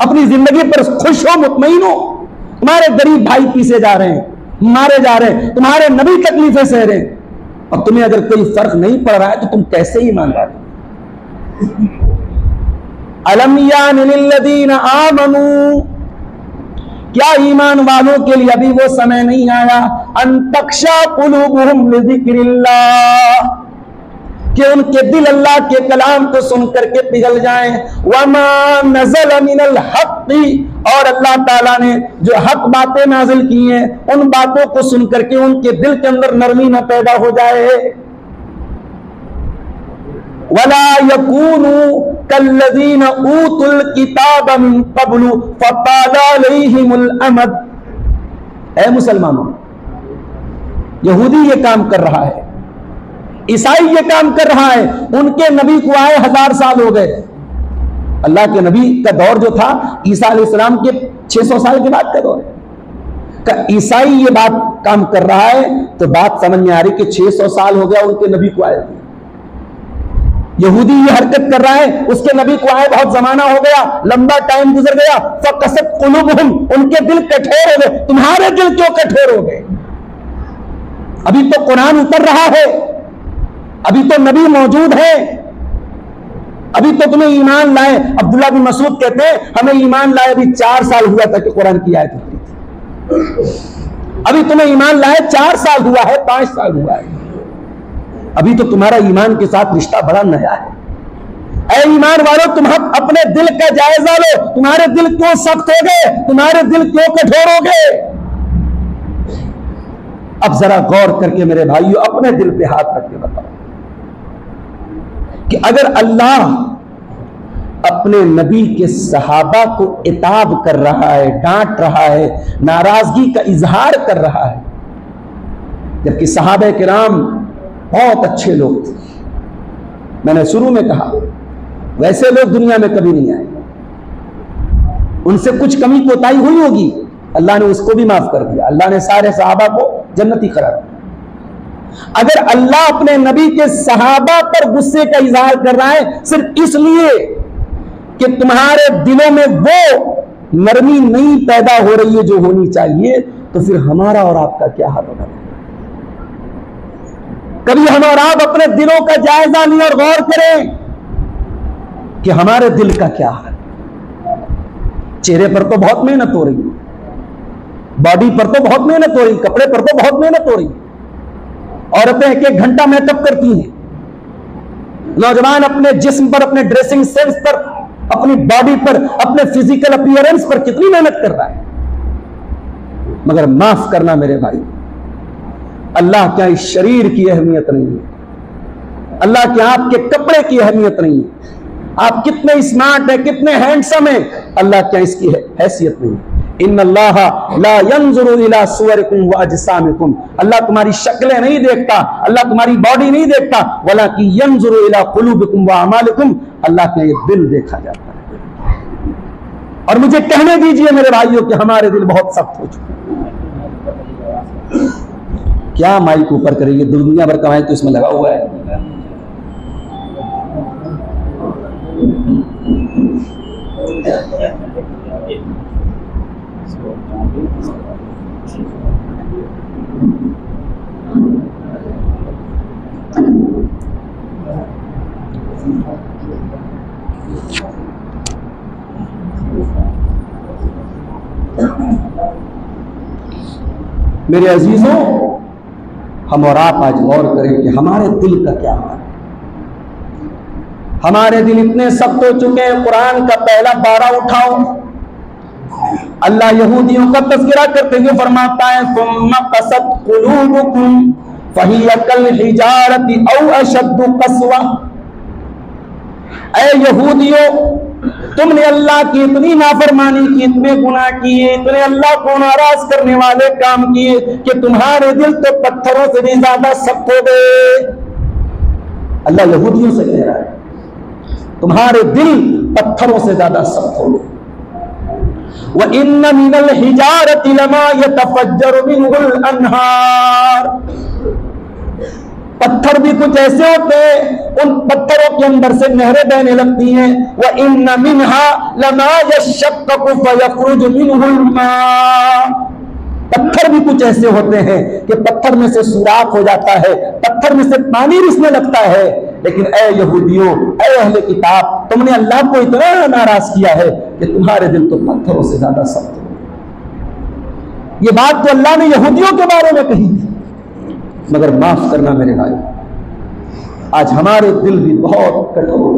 अपनी जिंदगी पर खुश हो, मुतमईन हो। तुम्हारे गरीब भाई पीछे जा रहे हैं, मारे जा रहे हैं, तुम्हारे नबी तकलीफें सह रहे हैं, और तुम्हें अगर कोई फर्क नहीं पड़ रहा है तो तुम कैसे ईमान लाते? अलम यान लिल्लज़ीना आमनू, क्या ईमान वालों के लिए अभी वो समय नहीं आया? अन तख्शा कुलूबुहुम लिज़िक्रिल्लाह, कि उनके दिल अल्लाह के कलाम को सुन करके पिघल जाएं। वमा नज़ल मिनल हक़्क़ि, और अल्लाह ताला ने जो हक बातें नाजिल की हैं उन बातों को सुन करके उनके दिल के अंदर नरमी न पैदा हो जाए। वला यकूनु कल्लज़ीना ऊतुल किताब मिन क़ब्लु फ़ताला अलैहिमुल अमद। ऐ मुसलमानों, यहूदी ये काम कर रहा है, ईसाई ये काम कर रहा है, उनके नबी को आए 1000 साल हो गए। अल्लाह के नबी का दौर जो था ईसा अलैहिस्सलाम के 600 साल के बाद का दौर है। ईसाई ये बात काम कर रहा है तो बात समझ में आ रही कि 600 साल हो गया उनके नबी को आए। यहूदी ये हरकत कर रहा है, उसके नबी को आए बहुत जमाना हो गया, लंबा टाइम गुजर गया। फ़क़सत क़ुलूबुहुम, उनके दिल कठोर हो गए। तुम्हारे दिल क्यों कठोर हो गए? अभी तो कुरान उतर रहा है, अभी तो नबी मौजूद है, अभी तो तुम्हें ईमान लाए। अब्दुल्लाह बिन मसूद कहते हैं हमें ईमान लाए अभी 4 साल हुआ था कि कुरान की आयत उतरी थी। अभी तुम्हें ईमान लाए 4 साल हुआ है, 5 साल हुआ है, अभी तो तुम्हारा ईमान के साथ रिश्ता बड़ा नया है। ऐ ईमान वालों, तुम अपने दिल का जायजा लो। तुम्हारे दिल क्यों सख्त हो गए? तुम्हारे दिल क्यों कठोर हो गए? अब जरा गौर करके मेरे भाइयों अपने दिल पे हाथ रख के बताओ कि अगर अल्लाह अपने नबी के सहाबा को इताब कर रहा है, डांट रहा है, नाराजगी का इजहार कर रहा है, जबकि सहाबा किराम बहुत अच्छे लोग थे। मैंने शुरू में कहा वैसे लोग दुनिया में कभी नहीं आए, उनसे कुछ कमी कोताही हुई होगी, अल्लाह ने उसको भी माफ कर दिया। अल्लाह ने सारे सहाबा को जन्नती करार दिया। अगर अल्लाह अपने नबी के सहाबा पर गुस्से का इजहार कर रहा है सिर्फ इसलिए कि तुम्हारे दिलों में वो नरमी नहीं पैदा हो रही है जो होनी चाहिए, तो फिर हमारा और आपका क्या हाल होगा? कभी हम और आप अपने दिलों का जायजा लें और गौर करें कि हमारे दिल का क्या हाल। चेहरे पर तो बहुत मेहनत हो रही है, बॉडी पर तो बहुत मेहनत हो रही, कपड़े पर तो बहुत मेहनत हो रही, औरतें 1-1 घंटा मेकअप करती हैं, नौजवान अपने जिस्म पर, अपने ड्रेसिंग सेंस पर, अपनी बॉडी पर, अपने फिजिकल अपीयरेंस पर कितनी मेहनत कर रहा है। मगर माफ करना मेरे भाई, अल्लाह क्या इस शरीर की अहमियत नहीं है, अल्लाह क्या आपके कपड़े की अहमियत नहीं है, आप कितने स्मार्ट है, कितने हैंडसम है, अल्लाह क्या इसकी हैसियत नहीं है। इन्नल्लाह ला यंजुरु इला सुवरिकुम व अजसामिकुम, अल्लाह तुम्हारी शक्लें नहीं देखता, अल्लाह तुम्हारी बॉडी नहीं देखता, वलाकि यंजुरु इला कुलूबिकुम व अमालिकुम, अल्लाह का ये दिल देखा जाता है। और मुझे कहने दीजिए मेरे भाइयों कि हमारे दिल बहुत सख्त हो चुके हैं। क्या माइक ऊपर करेंगे, दुनिया भर का माइक तो इसमें लगा हुआ है। मेरे अजीजों, हम और आप आज गौर करें कि हमारे दिल का क्या हाल है। हमारे दिल इतने सख्त हो चुके हैं। कुरान का पहला पारा उठाओ, अल्लाह यहूदियों का तज़किरा करते हुए फरमाता है सुम्मा क़सत क़ुलूबुकुम फ़हिय कल हिजारति औ अशद्दु क़स्वा। ऐ यहूदियों, तुमने अल्लाह की इतनी नाफरमानी की, इतने गुनाह किए, इतने अल्लाह को नाराज करने वाले काम किए कि तुम्हारे दिल तो पत्थरों से भी ज्यादा सख्त हो गए। अल्लाह यहूदियों से कह रहा है तुम्हारे दिल पत्थरों से ज्यादा सख्त हो गए। व इन्न मिनल हिजारति लमा यतफज्जरु मिनहुल अनहार, पत्थर भी कुछ ऐसे होते हैं, उन पत्थरों के अंदर से नहरें बहने लगती हैं। व इन्न मिन्हा लमा यशक्ककु फयखरुजु मिनहुल मा। पत्थर भी कुछ ऐसे होते हैं कि पत्थर में से सुराख हो जाता है, पत्थर में से पानी रिसने लगता है। लेकिन ए यहूदियों, ए अहले किताब, तुमने अल्लाह को इतना नाराज किया है कि तुम्हारे दिल तो पत्थरों से ज्यादा सख्त हो। ये बात तो अल्लाह ने यहूदियों के बारे में कही थी। मगर माफ करना मेरे भाई, आज हमारे दिल भी बहुत कठोर,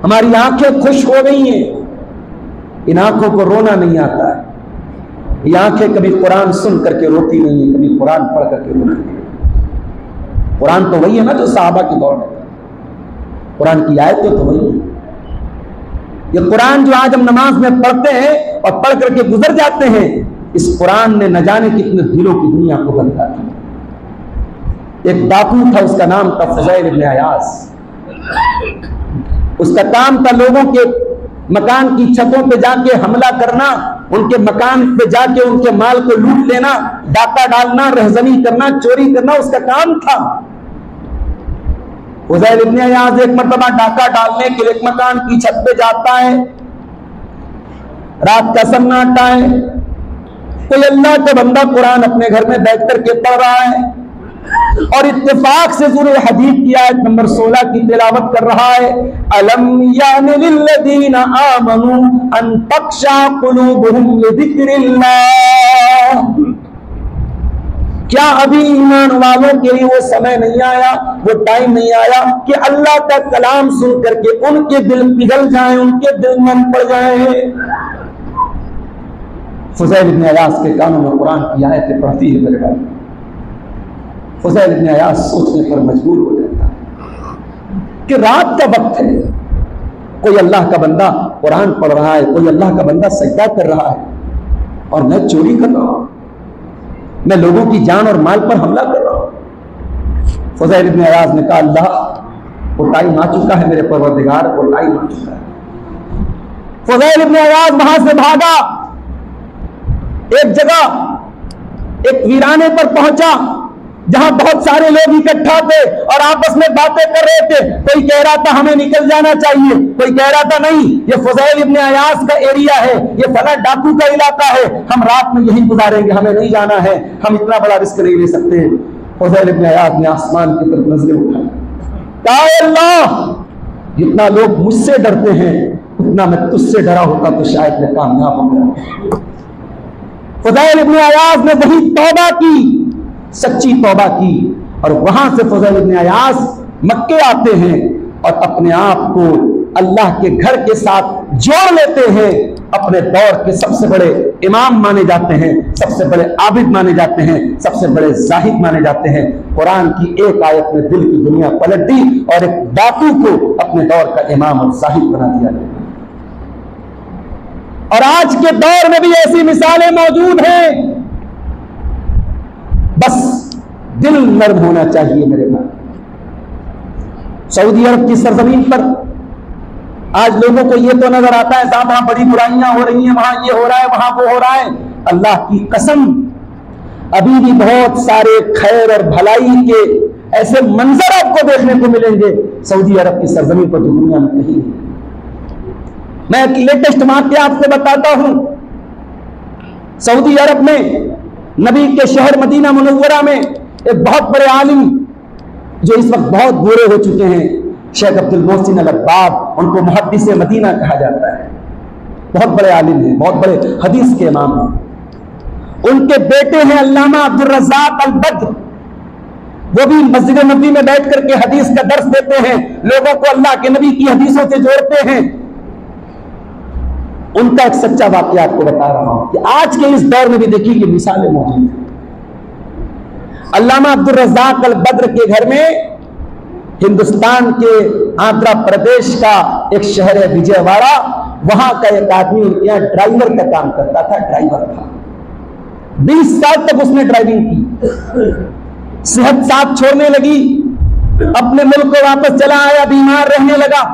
हमारी आंखें खुश हो गई हैं, इन आंखों को रोना नहीं आता है। ये आंखें कभी कुरान सुन करके रोती नहीं है, कभी कुरान पढ़ करके रोना नहीं। कुरान तो वही है ना जो सहाबा के दौर में था, कुरान की आयतें तो वही है। ये कुरान जो आज हम नमाज में पढ़ते हैं और पढ़ करके गुजर जाते हैं, इस कुरान ने न जाने कितने दिलों की दुनिया को बदला था। एक डाकू था, उसका नाम था फुज़ैल इब्न अयाज़। उसका काम था लोगों के मकान की छतों पे जाके हमला करना, उनके मकान पे जाके उनके माल को लूट लेना, डाका डालना, रहजनी करना, चोरी करना, उसका काम था। फुज़ैल इब्न अयाज़ एक मर्तबा डाका डालने के लिए एक मकान की छत पे जाता है। रात का सन्नाटा है, कोई अल्लाह का बंदा कुरान अपने घर में बैठ करके पढ़ रहा है और इत्तेफाक से सूरह हदीद की आयत नंबर 16 की तिलावत कर रहा है। अलम यानि लिल्लज़ीना आमनू अन तख्शा कुलूबुहुम लिज़िक्रिल्लाह। क्या अभी ईमान वालों के लिए वो समय नहीं आया, वो टाइम नहीं आया कि अल्लाह का कलाम सुन करके उनके दिल पिघल जाए, उनके दिल में पड़ जाए। फुज़ैल इब्न अयाज़ के कानों में कुरान की आयतें पढ़ती है मेरे भाई, फुज़ैल इब्न अयाज़ सोचने पर मजबूर हो जाता है कि रात का वक्त है, कोई अल्लाह का बंदा कुरान पढ़ रहा है, कोई अल्लाह का बंदा सजदा कर रहा है और मैं चोरी कर रहा हूं, मैं लोगों की जान और माल पर हमला कर रहा हूं। फुज़ैल इब्न अयाज़ ने कहा, अल्लाह, वो टाइम आ चुका है मेरे परवरदिगार, वो टाइम आ चुका है। फुज़ैल इब्न अयाज़ वहां से भागा, एक जगह एक वीराने पर पहुंचा जहां बहुत सारे लोग इकट्ठा थे और आपस में बातें कर रहे थे। कोई कह रहा था हमें निकल जाना चाहिए, कोई कह रहा था नहीं, ये फुज़ैल इब्न अयाज़ का एरिया है, ये फला डाकू का इलाका है, हम रात में यहीं गुजारेंगे, हमें नहीं जाना है, हम इतना बड़ा रिस्क नहीं ले सकते। फुज़ैल इब्न अयाज़ ने आसमान की तरफ नजरें उठाई, कहा अल्लाह, जितना लोग मुझसे डरते हैं उतना मैं तुझसे डरा होता तो शायद मैं कामयाब हो गया। फुज़ैल इब्न अयाज़ ने वही तौबा की, सच्ची तौबा की, और वहां से फुज़ैल इब्न अयाज़ मक्के आते हैं और अपने आप को अल्लाह के घर के साथ जोड़ लेते हैं। अपने दौर के सबसे बड़े इमाम माने जाते हैं, सबसे बड़े आबिद माने जाते हैं, सबसे बड़े जाहिद माने जाते हैं। कुरान की एक आयत में दिल की दुनिया पलट दी और एक डाकू को अपने दौर का इमाम और जाहिद बना दिया गया। और आज के दौर में भी ऐसी मिसालें मौजूद हैं, बस दिल नर्म होना चाहिए मेरे भाई। सऊदी अरब की सरजमीन पर आज लोगों को यह तो नजर आता है साहब वहां बड़ी बुराइयां हो रही हैं, वहां ये हो रहा है, वहां वो हो रहा है। अल्लाह की कसम, अभी भी बहुत सारे खैर और भलाई के ऐसे मंजर आपको देखने को मिलेंगे सऊदी अरब की सरजमीन पर जो दुनिया में कहीं नहीं। मैं एक लेटेस्ट वाकया आपको बताता हूं। सऊदी अरब में नबी के शहर मदीना मुनव्वरा में एक बहुत बड़े आलिम जो इस वक्त बहुत बुरे हो चुके हैं, शेख अब्दुल मोहसिन अल अब्बाद, उनको मुहद्दिस मदीना कहा जाता है। बहुत बड़े आलिम हैं, बहुत बड़े हदीस के इमाम हैं। उनके बेटे हैं अल्लामा अब्दुल रज़्ज़ाक अल बद्र, वो भी मस्जिद नबी में बैठ करके हदीस का दर्स देते हैं, लोगों को अल्लाह के नबी की हदीसों से जोड़ते हैं। उनका एक सच्चा वाकया आपको बता रहा हूं कि आज के इस दौर में भी देखिए कि मिसालें मौजूद हैं। अल्लामा अब्दुल रज़्ज़ाक अल बद्र के घर में हिंदुस्तान के आंध्र प्रदेश का एक शहर है विजयवाड़ा, वहां का एक आदमी उनके यहां ड्राइवर का काम करता था, ड्राइवर था। 20 साल तक उसने ड्राइविंग की, सेहत साथ छोड़ने लगी, अपने मुल्क को वापस चला आया, बीमार रहने लगा।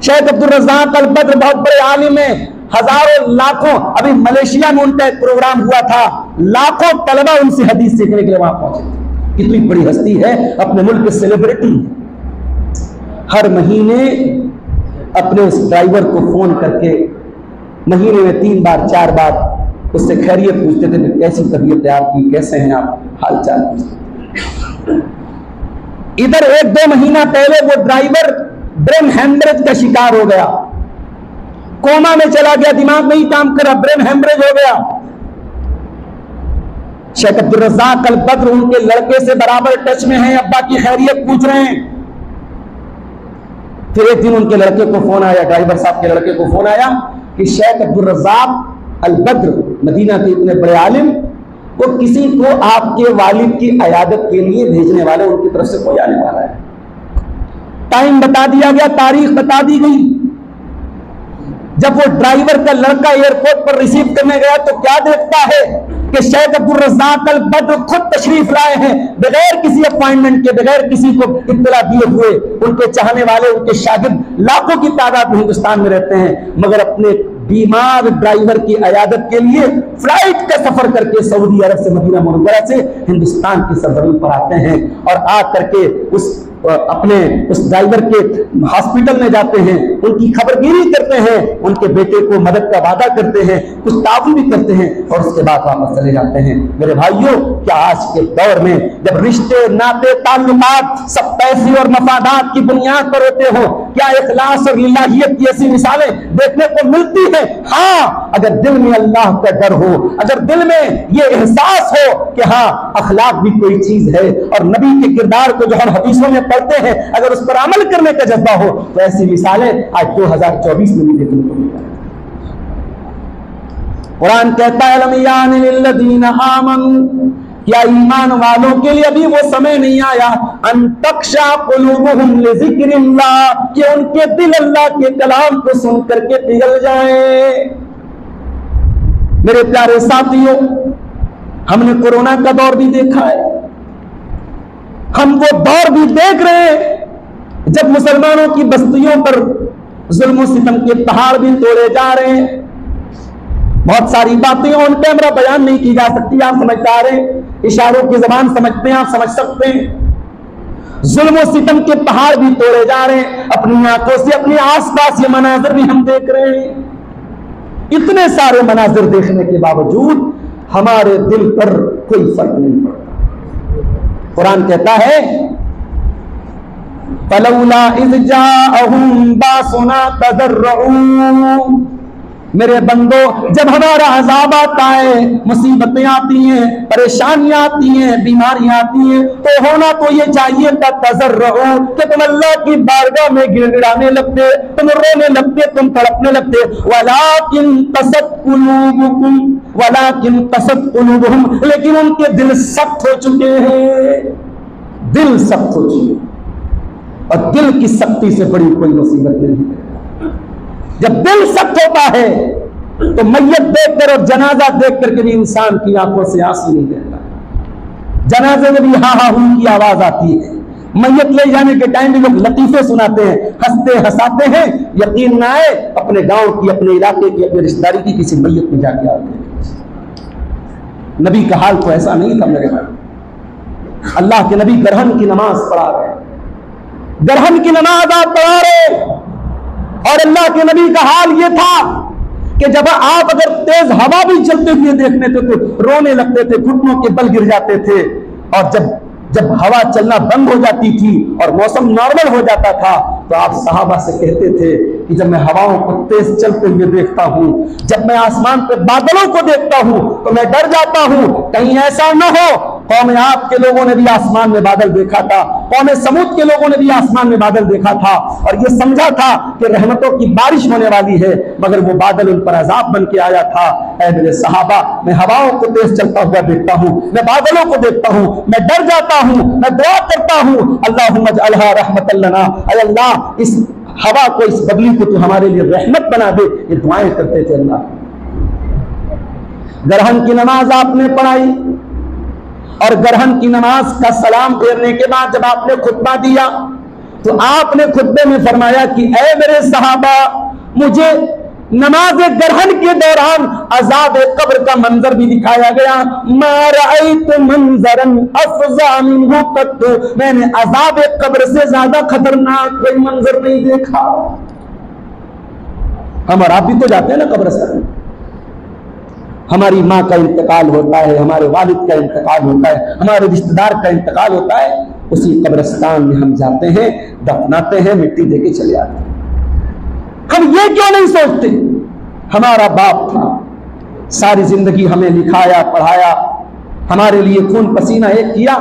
शेख अब्दुल रज़्ज़ाक अल बद्र बहुत बड़े आलिम हैं, हजारों लाखों, अभी मलेशिया में उनका एक प्रोग्राम हुआ था, लाखों तलबा उनसे हदीस सीखने के लिए वहां पहुंचे थे। कितनी बड़ी हस्ती है, अपने मुल्क के सेलिब्रिटी, हर महीने अपने उस ड्राइवर को फोन करके महीने में 3 बार 4 बार उससे खैरियत पूछते थे, कैसी तबीयत है आपकी, कैसे हैं आप, हाल चाल पूछते। इधर 1-2 महीना पहले वो ड्राइवर ब्रेन हेमरेज का शिकार हो गया, कोमा में चला गया, दिमाग नहीं काम करा, ब्रेन हेमरेज हो गया। शेख अब्दुल रज़्ज़ाक अल बद्र उनके लड़के से बराबर टच में हैं, अब्बा की खैरियत पूछ रहे हैं। फिर एक दिन उनके लड़के को फोन आया, ड्राइवर साहब के लड़के को फोन आया कि शेख अब्दुल रज़्ज़ाक अल बद्र मदीना के इतने बड़े आलिम, वो किसी को आपके वालिद की अयादत के लिए भेजने वाले, उनकी तरफ से कोई आने वाला है। टाइम बता दिया गया, तारीख बता दी गई। जब वो ड्राइवर का लड़का एयरपोर्ट पर रिसीव करने गया तो क्या देखता है कि शेख अब्दुल रज़्ज़ाक अल बद्र खुद तशरीफ लाए हैं, बगैर किसी अपॉइंटमेंट के, बगैर किसी को इत्तला दिए हुए। उनके चाहने वाले, उनके शागिर्द लाखों की तादाद में हिंदुस्तान में रहते हैं, मगर अपने बीमार ड्राइवर की अयादत के लिए फ्लाइट का सफर करके सऊदी अरब से, मदीना मुनव्वरा से हिंदुस्तान की सरजमीन पर आते हैं और आ करके अपने उस ड्राइवर के हॉस्पिटल में जाते हैं, उनकी खबरगिरी करते हैं, उनके बेटे को मदद का वादा करते हैं, कुछ ताउन भी करते हैं और उसके बाद वापस चले जाते हैं। मेरे भाइयों, क्या आज के दौर में जब रिश्ते, नाते, ताल्लुकात सब पैसे और मफादात की बुनियाद पर होते हो, क्या इखलास और लिल्लाहियत की ऐसी मिसालें देखने को मिलती हैं? हाँ, अगर दिल में अल्लाह का डर हो, अगर दिल में ये एहसास हो कि हाँ अखलाक भी कोई चीज है और नबी के किरदार को जो हम हदीसों में पढ़ते हैं, अगर उस पर अमल करने का जज्बा हो, तो ऐसी मिसालें आज 2024 में भी देखने को मिलती है। कुरान कहता है लम लिल्लज़ीना आमनू, क्या ईमान वालों के लिए अभी वो समय नहीं आया, अन तख्शा कुलूबुहुम लिज़िक्रिल्लाह, कि उनके दिल अल्लाह के कलाम को सुन करके पिघल जाए। मेरे प्यारे साथियों, हमने कोरोना का दौर भी देखा है, हम वो दौर भी देख रहे हैं जब मुसलमानों की बस्तियों पर जुल्म सितम के पहाड़ भी तोड़े जा रहे हैं। बहुत सारी बातें ऑन कैमरा बयान नहीं की जा सकती, आप समझ आ रहे हैं, इशारों की जबान समझते हैं, आप समझ सकते हैं। जुल्म सितम के पहाड़ भी तोड़े जा रहे हैं, अपनी आंखों से अपने आसपास ये मनाजिर भी हम देख रहे हैं। इतने सारे मनाजिर देखने के बावजूद हमारे दिल पर कोई फर्क नहीं पड़ता। कुरान कहता है फलौला इज़ जाअहुम बासुना तज़र्रऊ, मेरे बंदो जब हमारा अज़ाब आता है, मुसीबतें आती हैं, परेशानियां आती हैं, बीमारियां आती हैं, तो होना तो ये चाहिए था तज़र्रऊ, कि तुम अल्लाह की बारगाह में गिड़गिड़ाने लगते, तुम रोने लगते, तुम तड़पने लगते। वलाकिन कसत कुलूबुकुम, वलाकिन कसत कुलूबुहुम, लेकिन उनके दिल सख्त हो चुके हैं, दिल सख्त हो चुके हैं। और दिल की सख्ती से बड़ी कोई मुसीबत नहीं है। जब दिल सख्त होता है तो मैयत देखकर और जनाजा देख करके भी इंसान की आंखों से आंसू नहीं बहता। जनाजे में भी हा हा हूं की आवाज आती है, मैयत ले जाने के टाइम भी लोग लतीफे सुनाते हैं, हंसते हंसाते हैं। यकीन ना आए, अपने गांव की, अपने इलाके की, अपनी रिश्तेदारी की किसी मैयत में जाके आते हैं। नबी का हाल तो ऐसा नहीं था मेरे भाई। अल्लाह के नबी गरहन की नमाज पढ़ा रहे, गरहन की नमाज आप पढ़ा रहे, और अल्लाह के नबी का हाल ये था कि जब आप अगर तेज हवा भी चलते हुए देखने थे तो रोने लगते थे, घुटनों के बल गिर जाते थे। और जब हवा चलना बंद हो जाती थी और मौसम नॉर्मल हो जाता था तो आप सहाबा से कहते थे कि जब मैं हवाओं को तेज चलते हुए देखता हूं, जब मैं आसमान पे बादलों को देखता हूं तो मैं डर जाता हूं, कहीं ऐसा न हो कौम आप के लोगों ने भी आसमान में बादल देखा था, कौम समूद के लोगों ने भी आसमान में बादल देखा था और ये समझा था कि रहमतों की बारिश होने वाली है, मगर वो बादल उन पर अजाब बन के आया था। ऐ मेरे सहाबा, मैं हवाओं को तेज चलता हुआ देखता हूं, मैं बादलों को देखता हूं, मैं डर जाता हूं, मैं दुआ करता हूं, अल्लाहुम्मा अजअलहा रहमतल लना, ऐ अल्लाह इस हवा को, इस बदली को तू हमारे लिए रहमत बना दे। ये दुआएं करते थे अल्लाह। गरहन की नमाज आपने पढ़ाई और गरहन की नमाज का सलाम फेरने के बाद जब आपने खुतबा दिया तो आपने खुतबे में फरमाया कि ऐ मेरे सहाबा, मुझे नमाज ग्रहण के दौरान अजाब कब्र का मंजर भी दिखाया गया। मा रअयतु मंजरन अफज़ा मिन्हु क़त्तु, मैंने अजाब कब्र से ज्यादा खतरनाक कोई मंजर नहीं देखा। हम और आप भी तो जाते हैं ना कब्रिस्तान, हमारी माँ का इंतकाल होता है, हमारे वालिद का इंतकाल होता है, हमारे रिश्तेदार का इंतकाल होता है, उसी कब्रिस्तान में हम जाते हैं, दफनाते हैं, मिट्टी देके चले आते हैं। हम ये क्यों नहीं सोचते, हमारा बाप था, सारी जिंदगी हमें लिखाया पढ़ाया, हमारे लिए खून पसीना एक किया,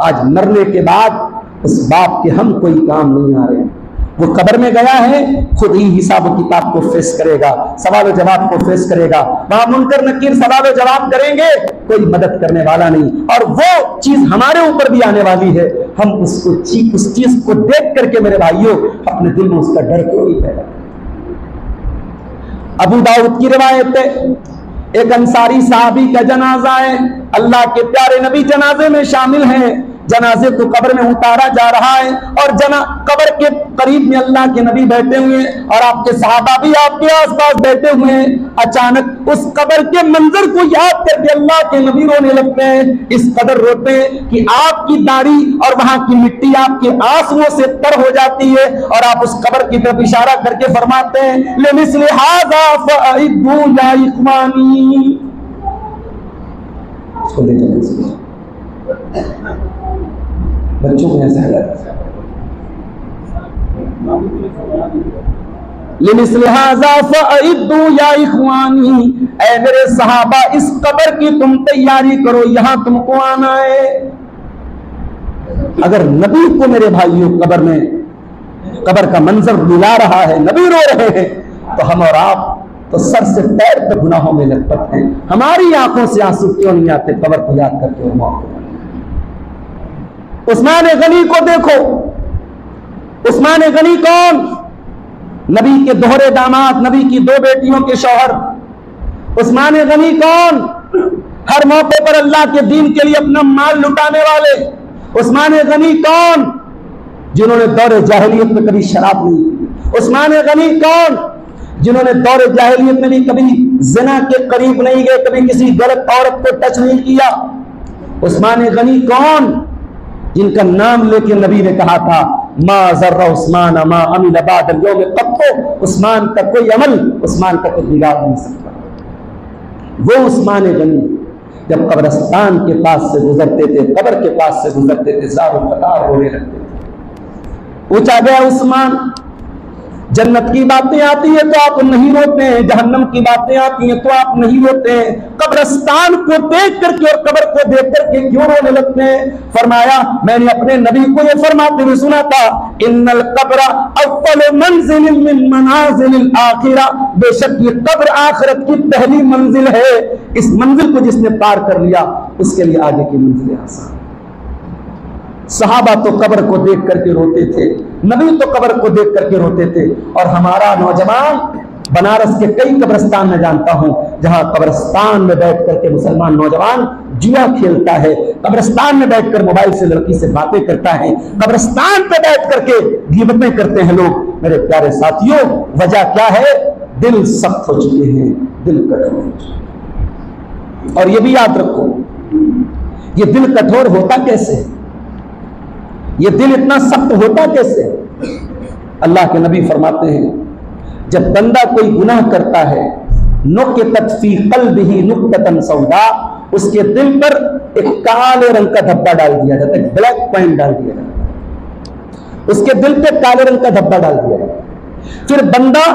आज मरने के बाद उस बाप के हम कोई काम नहीं आ रहे हैं। वो कब्र में गया है, खुद ही हिसाब किताब को फेस करेगा, सवाल जवाब को फेस करेगा, वहां मुनकर नकीर सवाल जवाब करेंगे, कोई मदद करने वाला नहीं, और वो चीज हमारे ऊपर भी आने वाली है। हम उसको उस चीज को देख करके मेरे भाइयों अपने दिल में उसका डर क्यों नहीं पैदा। अबू दाऊद की रिवायत है, एक अंसारी साहबी का जनाजा है, अल्लाह के प्यारे नबी जनाजे में शामिल हैं, जनाजे को कब्र में उतारा जा रहा है और कब्र के करीब में अल्लाह के नबी बैठे हुए हैं और आपके सहाबा भी आपके आसपास बैठे हुए हैं। अचानक उस कब्र के मंजर को याद करके अल्लाह के नबी रोने लगते हैं, इस कदर रोते हैं कि आपकी दाढ़ी और वहां की मिट्टी आपके आंसुओं से तर हो जाती है, और आप उस कब्र की तरफ इशारा करके फरमाते हैं, लिमिस्लि हाज़ा फ़अइद्दू या इख़वानी। उसको ले चले बच्चों को ऐसा लगता है, लिमिस्लि हाज़ा फ़अइद्दू या इख़वानी, ऐ मेरे सहाबा इस कब्र की तुम तैयारी करो, यहां तुमको आना है। अगर नबी को मेरे भाइयों कब्र में कब्र का मंजर मिला रहा है, नबी रो रहे हैं, तो हम और आप तो सर से पैर तक गुनाहों में लटपट हैं। हमारी आंखों से आंसू क्यों नहीं आते कब्र को याद करके और मौत। उस्मान गनी को देखो, उस्मान गनी कौन? नबी के दोहरे दामाद, नबी की दो बेटियों के शौहर। उस्मान गनी कौन? हर मौके पर अल्लाह के दीन के लिए अपना माल लुटाने वाले। उस्मान गनी कौन? जिन्होंने दौरे जाहिलियत में कभी शराब नहीं पी। उस्मान गनी कौन? जिन्होंने दौरे जाहिलियत में भी कभी जिना के करीब नहीं गए, कभी किसी गलत औरत को टच नहीं किया। उस्मान गनी कौन? जिनका नाम लेके नबी ने कहा था, मा ज़र्रा उस्मान मा अमिल बादल यौम क़त्तो, उस्मान का कोई अमल उस्मान का कोई बिगाड़ नहीं सकता। वो उस्मान गनी जब कब्रिस्तान के पास से गुजरते थे, कब्र के पास से गुजरते थे, ज़ारो कतार रोने लगते थे। पूछा गया उस्मान, जन्नत की बातें आती है तो आप नहीं रोते हैं, जहन्नम की बातें आती हैं तो आप नहीं रोते हैं, कब्रिस्तान को देख करके और कब्र को देख करके क्यों रोने लगते हैं? फरमाया, मैंने अपने नबी को ये फरमाते हुए सुना था, इन्नल कब्र अव्वल मंजिल मिन मनाजिल आखिरा, बेशक ये कब्र आखिरत की पहली मंजिल है। इस मंजिल को जिसने पार कर लिया उसके लिए आगे की मंजिलें आसान। सहाबा तो कब्र को देख करके रोते थे, नबी तो कब्र को देख करके रोते थे, और हमारा नौजवान बनारस के कई कब्रिस्तान में जानता हूं जहां कब्रिस्तान में बैठ करके मुसलमान नौजवान जुआ खेलता है, कब्रिस्तान में बैठकर मोबाइल से लड़की से बातें करता है, कब्रिस्तान पे बैठ करके गीबतें करते हैं लोग। मेरे प्यारे साथियों, वजह क्या है? दिल सख्त हो चुके हैं, दिल कठोर हो चुके। और ये भी याद रखो, ये दिल कठोर होता कैसे, ये दिल इतना सख्त होता कैसे? अल्लाह के नबी फरमाते हैं, जब बंदा कोई गुनाह करता है, नुक़्तत फी क़ल्बिही नुक़्ततन सौदा, उसके दिल पर एक काले रंग का धब्बा डाल दिया जाता है, ब्लैक पॉइंट डाल दिया जाता है, उसके दिल पे काले रंग का धब्बा डाल दिया जाता है। फिर बंदा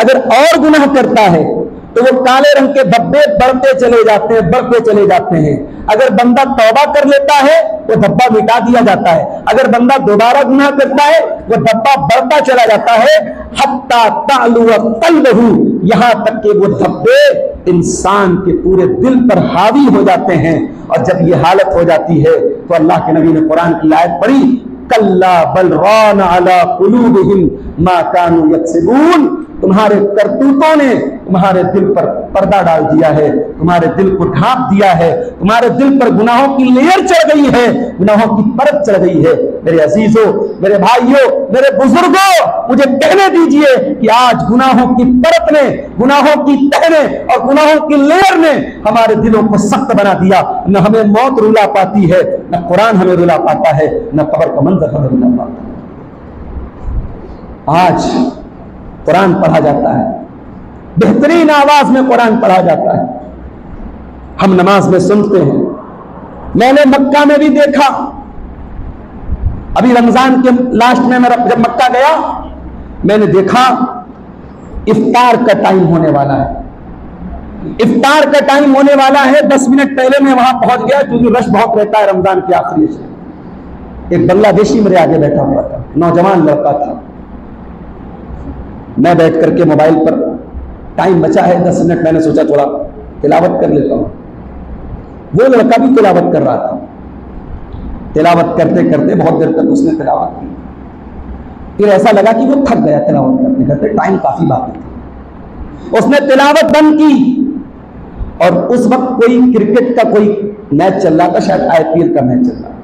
अगर और गुनाह करता है तो वो काले रंग के धब्बे बढ़ते चले जाते हैं, बढ़ते चले जाते हैं। अगर बंदा तौबा कर लेता है तो धब्बा मिटा दिया जाता है, अगर बंदा दोबारा गुनाह करता है वो धब्बा बढ़ता चला जाता है, हत्ता तालु क़ल्बहु, यहां तक कि वो धब्बे इंसान के पूरे दिल पर हावी हो जाते हैं। और जब ये हालत हो जाती है तो अल्लाह के नबी ने कुरान की आयत पढ़ी, कल्ला बल रान अला कुलूबिहिम मा कानू यक्सिबून, तुम्हारे करतूतों ने तुम्हारे दिल पर पर्दा डाल दिया है, तुम्हारे दिल को ढांप दिया है, तुम्हारे दिल पर गुनाहों की लेयर चढ़ गई है, गुनाहों की परत चढ़ गई है। मेरे अजीजों, मेरे भाइयों, मेरे बुजुर्गों, मुझे कहने दीजिए कि आज गुनाहों की परत ने, गुनाहों की तह ने और गुनाहों की लेयर ने हमारे दिलों को सख्त बना दिया। न हमें मौत रुला पाती है, न कुरान हमें रुला पाता है, न कब्र का मंजर हमें रुला पाता है। आज कुरान पढ़ा जाता है, बेहतरीन आवाज में कुरान पढ़ा जाता है, हम नमाज में सुनते हैं। मैंने मक्का में भी देखा, अभी रमजान के लास्ट में मैं जब मक्का गया, मैंने देखा इफ्तार का टाइम होने वाला है, इफ्तार का टाइम होने वाला है। 10 मिनट पहले मैं वहां पहुंच गया, क्योंकि रश बहुत रहता है रमजान के आखिरी से। एक बांग्लादेशी मेरे आगे बैठा हुआ था, नौजवान लड़का था। मैं बैठ करके मोबाइल पर, टाइम बचा है 10 मिनट, मैंने सोचा थोड़ा तिलावत कर लेता हूं। वो लड़का भी तिलावत कर रहा था। तिलावत करते करते बहुत देर तक उसने तिलावत की, फिर ऐसा लगा कि वो थक गया तिलावत करते करते, टाइम काफी बाकी था। उसने तिलावत बंद की और उस वक्त कोई क्रिकेट का कोई मैच चल रहा था, शायद आईपीएल का मैच चल रहा था।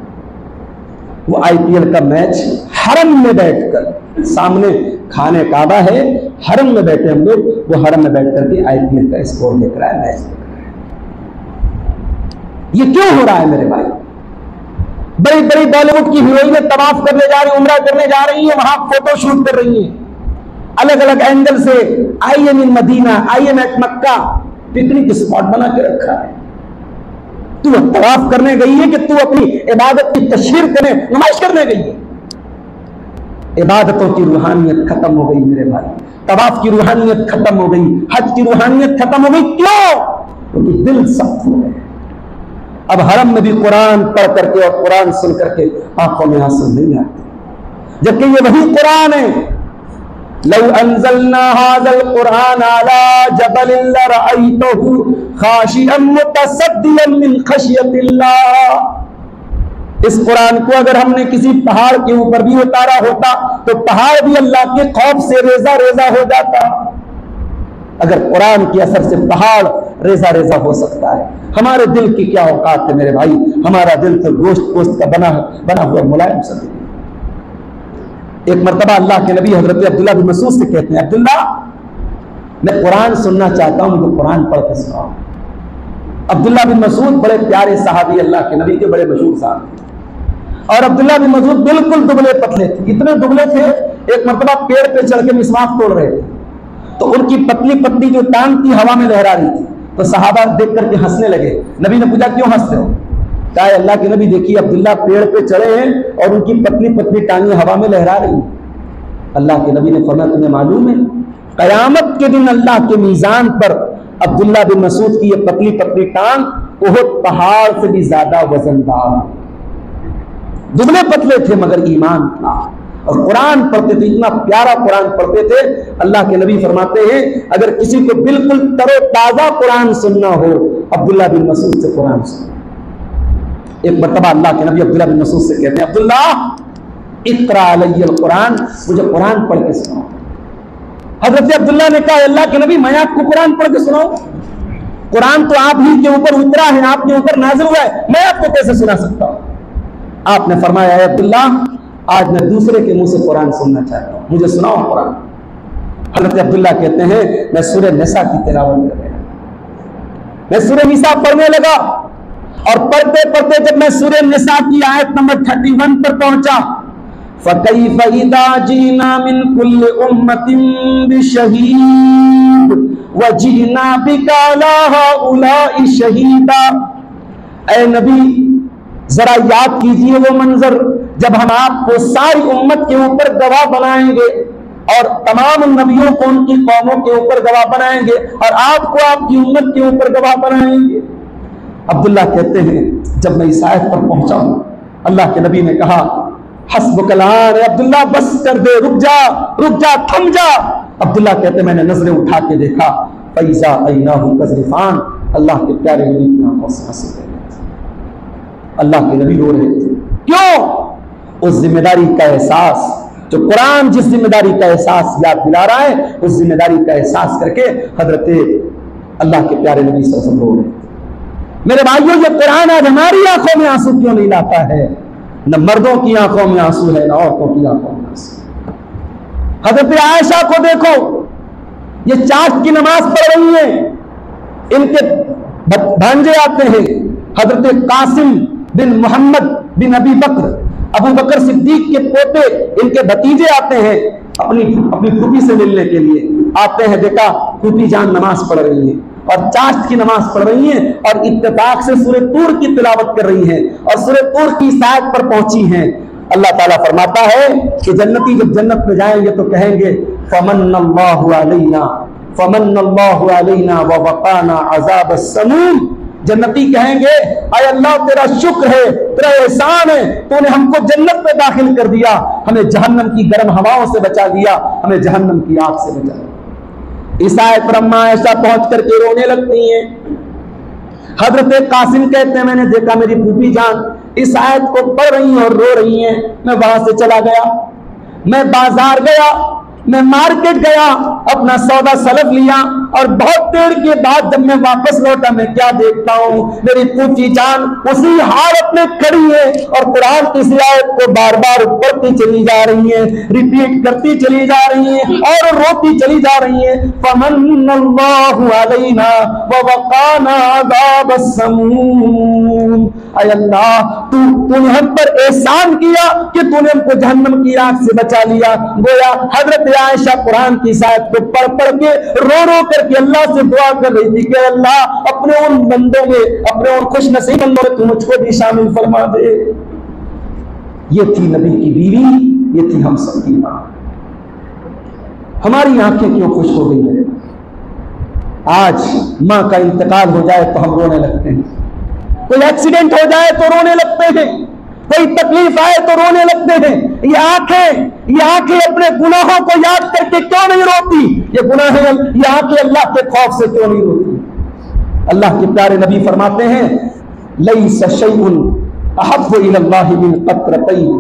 वो आईपीएल का मैच हरम में बैठकर, सामने खाने काबा है, हरम में बैठे हम लोग, वो हरम में बैठ करके आईपीएल का स्कोर देख रहा है, मैच देख रहा है। ये क्यों हो रहा है मेरे भाई? बड़ी बड़ी बॉलीवुड की हीरोइनें तवाफ करने जा रही, उम्रा करने जा रही हैं, वहां फोटो शूट कर रही हैं, अलग अलग एंगल से। I am in Medina, I am at Mecca, picnic spot बना के रखा है। तू तवाफ करने गई है कि तू अपनी इबादत की तशहीर करने, नुमाइश करने गई है? इबादतों की रूहानियत खत्म हो गई मेरे भाई, तवाफ की रूहानियत खत्म हो गई, हज की रूहानियत खत्म हो गई। क्यों? क्योंकि दिल सख्त हो गए। अब हरम में भी कुरान पढ़ करके और कुरान सुन करके आंखों में आंसू नहीं आते, जबकि ये वही कुरान है। लौ अंज़लना हाज़ल कुरान अला जबलिन लरअयतहु खाशिअन मुतसद्दियन मिन खशियतिल्लाह। इस कुरान को अगर हमने किसी पहाड़ के ऊपर भी उतारा होता तो पहाड़ भी अल्लाह के खौफ से रेजा रेजा हो जाता। अगर कुरान के असर से पहाड़ रेजा रेजा हो सकता है, हमारे दिल की क्या औकात है मेरे भाई? हमारा दिल तो गोश्त गोश्त का बना हुआ मुलायम सा दिल। एक मर्तबा अल्लाह के नबी हजरत अब्दुल्ला बिन मसूद से कहते हैं, अब्दुल्ला मैं कुरान सुनना चाहता हूं, मुझे कुरान पढ़ के सुनाओ। अब्दुल्ला बिन मसूद बड़े प्यारे सहाबी, अल्लाह के नबी के बड़े मशहूर साहब, और अब्दुल्ला बिन मसूद बिल्कुल दुबले पतले थे, इतने दुबले थे एक मर्तबा पेड़ पे चढ़ के मिसवाक तोड़ रहे थे, तो उनकी पतली पतली जो टांग थी हवा में लहरा रही थी, तो सहाबा देख करके हंसने लगे। नबी ने पूछा क्यों हंसते हो? कहा अल्लाह के नबी देखिए अब्दुल्ला पेड़ पे चढ़े हैं और उनकी पतली पतली टांगें हवा में लहरा रही हैं। अल्लाह के नबी ने फरमाया तुम्हें मालूम है कयामत के दिन अल्लाह के मीजान पर अब्दुल्ला बिन मसूद की ये पतली पतली टांग उहद पहाड़ से भी ज्यादा वजनदार। दुबले पतले थे मगर ईमान था और कुरान पढ़ते थे, इतना प्यारा कुरान पढ़ते थे। अल्लाह के नबी फरमाते हैं अगर किसी को बिल्कुल तरोताजा कुरान सुनना हो, अब्दुल्ला बिन मसूद से कुरान सुनो। एक मर्तबा अल्लाह के नबी अब्दुल्ला बिन मसूद से कहते हैं, अब्दुल्ला इक़रा अलैहिल कुरान, मुझे कुरान पढ़ के सुनाओ। हजरत अब्दुल्ला ने कहा अल्लाह के नबी मैं आपको कुरान पढ़ के सुनाऊं? कुरान तो आप ही के ऊपर उतरा है, आपके ऊपर नाज़िल हुआ है, मैं आपको कैसे सुना सकता हूं? आपने फरमाया अब्दुल्ला आज मैं दूसरे के मुंह से कुरान सुनना चाहता हूं, मुझे सुनाओ कुरान। हजरत अब्दुल्ला कहते हैं मैं सूरह निसा की तिलावत कर रहा, मैं सूरह निसा पढ़ने लगा और पढ़ते पढ़ते जब मैं सूरह निसा की आयत नंबर 31 पर पहुंचा, फकैफ इज़ा जीना मिन कुल्ली उम्मतिन बिशहीद व जीना बिका अला हाउलाई शहीदा। ऐ नबी जरा याद कीजिए वो मंजर जब हम आपको सारी उम्मत के ऊपर गवाह बनाएंगे और तमाम नबियों को उनकी कौमों के ऊपर गवाह बनाएंगे और आपको आपकी उम्मत के ऊपर गवाह बनाएंगे। अब्दुल्ला कहते हैं जब मैं इस आयत पर पहुंचा हूं, अल्लाह के नबी ने कहा हस्बुकलान, अब्दुल्ला बस कर दे, रुक जा, थम जा। अब्दुल्ला कहते मैंने नजरें उठा के देखा, फैजा ऐनाहु कज़रिफान, अल्लाह के प्यारे नबी की आंखों से आंसू बह रहे थे, अल्लाह के नबी रो रहे थे। क्यों? उस जिम्मेदारी का एहसास जो कुरान जिस जिम्मेदारी का एहसास याद दिला रहा है, उस जिम्मेदारी का एहसास करके हजरत अल्लाह के प्यारे नबी सल्लल्लाहु अलैहि वसल्लम। मेरे भाइयों, ये कुरान आज हमारी आंखों में आंसू क्यों नहीं लाता है? न मर्दों की आंखों में आंसू है, न औरतों की आंखों में आंसू। हजरत आयशा को देखो, ये चाँद की नमाज पढ़ रही है, इनके भांजे आते हैं, हजरत कासिम बिन मोहम्मद बिन अबी बकर, अबू बकर सिद्दीक के पोते, इनके भतीजे आते हैं अपनी फूफी से मिलने के लिए। आते हैं, देखा फूफी जान नमाज पढ़ रही है और चाश्त की नमाज पढ़ रही हैं और इत्तेफाक से सूरह तूर की तिलावत कर रही हैं और सूरह तूर की इस आयत पर पहुंची हैं। अल्लाह ताला फरमाता है कि जन्नती जब जन्नत में जाएंगे तो कहेंगे फमन्नल्लाहु अलैना व वक़ाना अज़ाबस समूम। जन्नती कहेंगे, आय अल्लाह तेरा शुक्र है, तेरा एहसान है, तूने हमको जन्नत में दाखिल कर दिया, हमें जहन्नम की गर्म हवाओं से बचा दिया, हमें जहन्नम की आग से बचा दिया। इस आयत पर अम्मा ऐसा पहुंच करके रोने लगती हैं। हजरत कासिम कहते हैं, मैंने देखा मेरी फूफी जान इस आयत को पढ़ रही हैं और रो रही हैं। मैं वहां से चला गया, मैं बाजार गया, मैं मार्केट गया, अपना सौदा सलफ लिया और बहुत देर के बाद जब मैं वापस लौटा, मैं क्या देखता हूं, मेरी फूफी जान उसी हालत में खड़ी है और कुरान की इस आयत को बार बार पढ़ती चली जा रही है, रिपीट करती चली जा रही है और रोती चली जा रही है। फमन्नल्लाहु अलैना व वक़ाना अज़ाबस समूम। ऐ अल्लाह, तूने हम पर एहसान किया कि तूने हमको जहन्नम की आग से बचा लिया। गोया हजरत आयशा कुरान की आयत को पढ़ पढ़ के रो रो करके अल्लाह से दुआ कर रही थी कि अल्लाह अपने उन बंदों में, अपने उन खुश नसीब बंदों में तू मुझको भी शामिल फरमा दे। ये थी नबी की बीवी, ये थी हम सब की मां। हमारी आंखें क्यों खुश हो गई है? आज मां का इंतकाल हो जाए तो हम रोने लगते हैं, कोई एक्सीडेंट हो जाए तो रोने लगते हैं, कोई तकलीफ आए तो रोने लगते हैं। ये आंखें अपने गुनाहों को याद करके क्यों नहीं रोती? ये गुनाह, ये आंखें अल्लाह के खौफ से क्यों नहीं रोती? अल्लाह के प्यारे नबी फरमाते हैं, लैसा शैउन अहब्बु इलल्लाहि मिन क़त्रतैन।